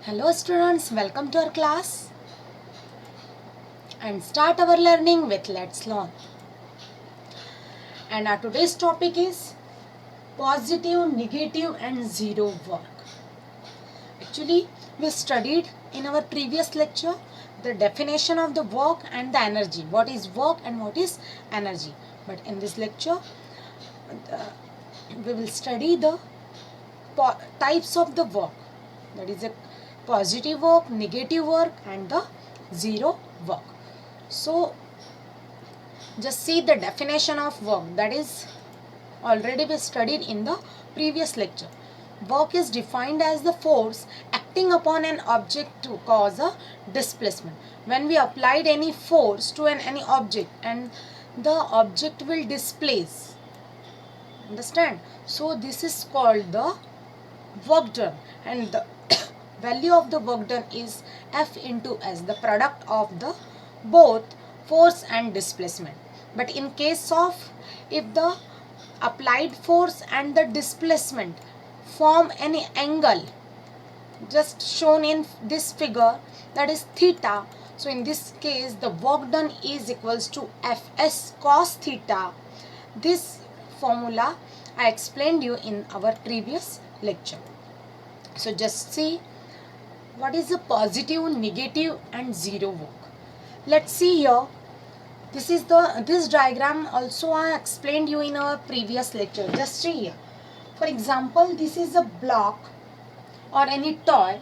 Hello students, welcome to our class and start our learning with Let's Learn. And our today's topic is positive, negative and zero work. Actually, we studied in our previous lecture the definition of the work and the energy. What is work and what is energy. But in this lecture, we will study the types of the work. That is a positive work, negative work and the zero work. So just see the definition of work, that is already we studied in the previous lecture. Work is defined as the force acting upon an object to cause a displacement. When we applied any force to any object and the object will displace. Understand? So this is called the work done, and the value of the work done is F into S, the product of the both force and displacement. But in case of if the applied force and the displacement form any angle just shown in this figure, that is theta, so in this case the work done is equals to Fs cos theta. This formula I explained you in our previous lecture. So just see what is the positive, negative and zero work. Let's see here. This diagram also I explained you in our previous lecture. Just see here. For example, this is a block or any toy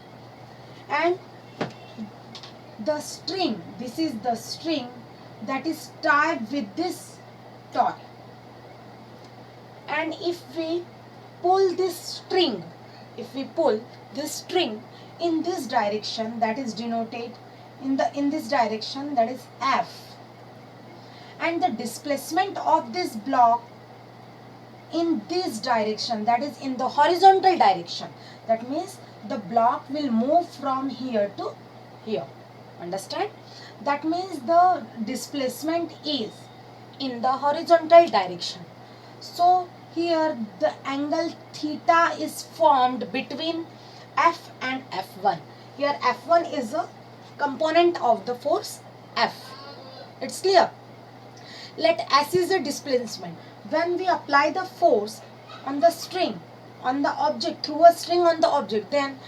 and the string, this is the string that is tied with this toy. And if we pull this string, in this direction, that is denoted in this direction, that is F, and the displacement of this block in this direction, that is in the horizontal direction, that means the block will move from here to here. Understand? That means the displacement is in the horizontal direction. So here the angle theta is formed between F and F1. Here F1 is a component of the force F. It's clear? Let S is a displacement. When we apply the force on the string, on the object, through a string on the object, then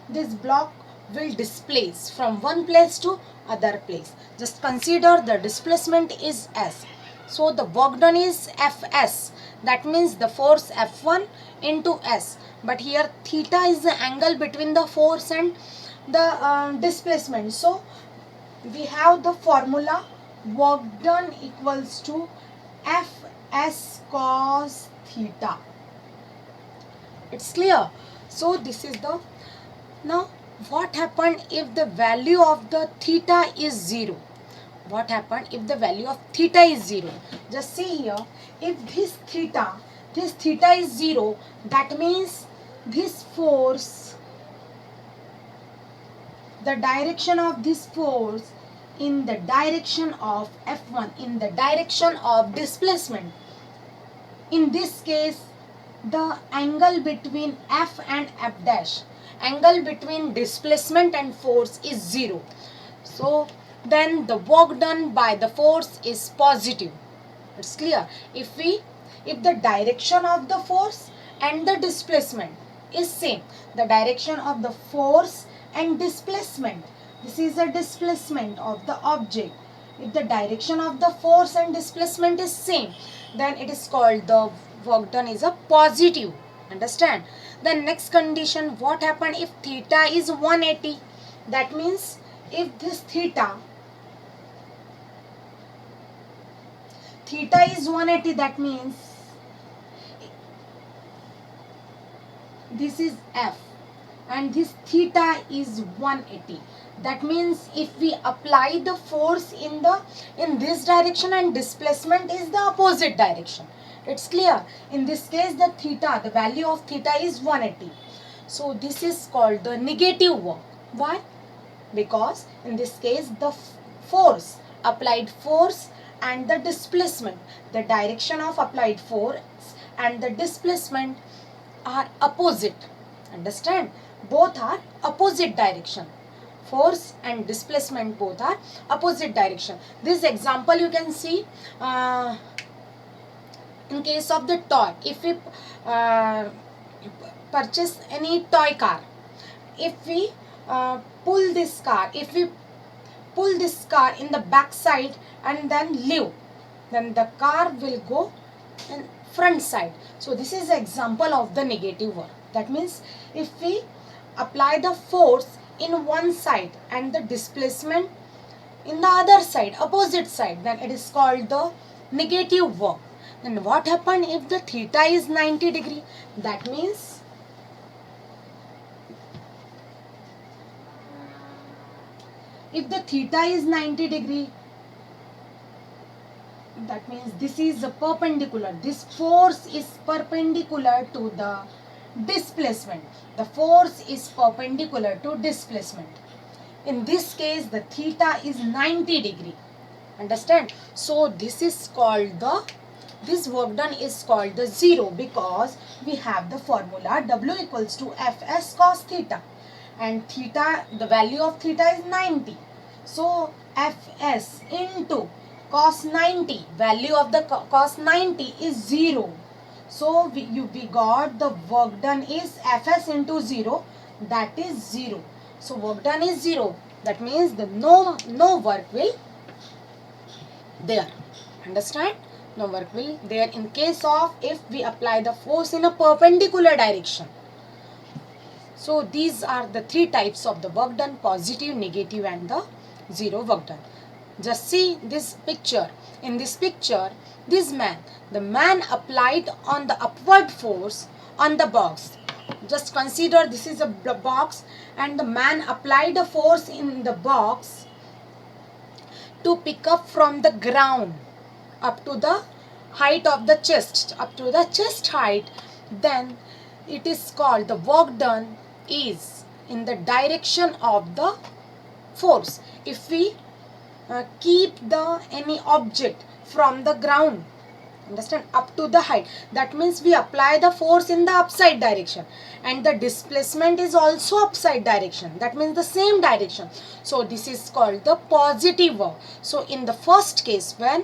this block will displace from one place to other place. Just consider the displacement is S. So the work done is Fs. That means the force F1 into S. But here theta is the angle between the force and the displacement. So we have the formula work done equals to Fs cos theta. It's clear? So this is the... Now what happened if the value of the theta is 0? What happened if the value of theta is 0? Just see here, if this theta is 0, that means this force, the direction of this force in the direction of F1, in the direction of displacement. In this case, the angle between F and F dash, angle between displacement and force is 0. So then the work done by the force is positive. It's clear? If the direction of the force and the displacement is same, the direction of the force and displacement, this is a displacement of the object. If the direction of the force and displacement is same, then it is called the work done is a positive. Understand? The next condition, what happened if theta is 180? That means if this theta is 180, that means this is F and this theta is 180. That means if we apply the force in this direction and displacement is the opposite direction. It's clear? In this case the theta, the value of theta is 180. So this is called the negative work. Why? Because in this case the force, applied force and the displacement, the direction of applied force and the displacement are opposite. Understand? both are opposite direction. Force and displacement both are opposite direction. This example you can see in case of the toy. If we purchase any toy car, if we pull this car, if we pull this car in the back side and then leave, then the car will go in front side. So this is an example of the negative work. That means if we apply the force in one side and the displacement in the other side, opposite side, then it is called the negative work. Then what happened if the theta is 90 degree? That means if the theta is 90 degree, that means this is a perpendicular. This force is perpendicular to the displacement. The force is perpendicular to displacement. In this case, the theta is 90 degree. Understand? So this is called the, this work done is called the zero, because we have the formula W equals to Fs cos theta, and theta, the value of theta is 90. So Fs into cos 90, value of the cos 90 is 0. So we got the work done is Fs into 0, that is 0. So work done is 0. That means the no work will there. Understand? No work will there in case of if we apply the force in a perpendicular direction. So these are the three types of the work done: positive, negative and the zero work done. Just see this picture. In this picture, this man, the man applied on the upward force on the box. Just consider this is a box and the man applied a force in the box to pick up from the ground up to the height of the chest, up to the chest height. Then it is called, the work done is in the direction of the force. If we keep the any object from the ground, understand, up to the height, that means we apply the force in the upside direction, and the displacement is also upside direction, that means the same direction. So this is called the positive work. So in the first case, when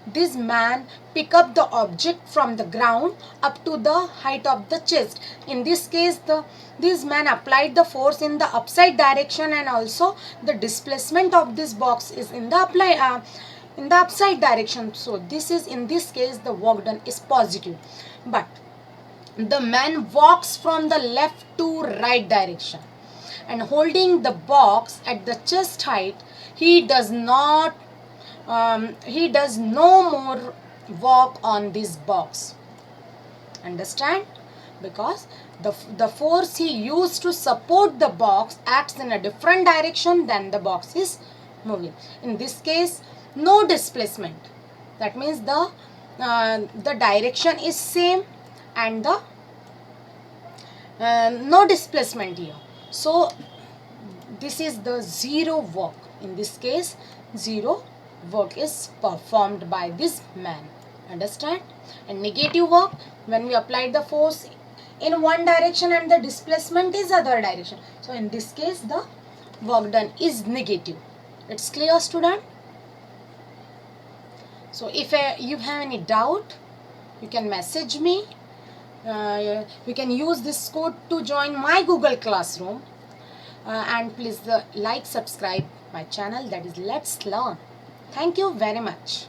this man pick up the object from the ground up to the height of the chest, in this case this man applied the force in the upside direction, and also the displacement of this box is in the upside direction. So this is, in this case, the work done is positive. But the man walks from the left to right direction and holding the box at the chest height, he does no more work on this box. Understand? Because the force he used to support the box acts in a different direction than the box is moving. In this case, no displacement. That means the direction is same and the no displacement here. So this is the zero work. In this case, zero work is performed by this man. Understand? And negative work, when we apply the force in one direction and the displacement is other direction. So in this case, the work done is negative. It's clear, student? So if you have any doubt, you can message me. You can use this code to join my Google Classroom. And please like, subscribe my channel, that is Let's Learn. Thank you very much.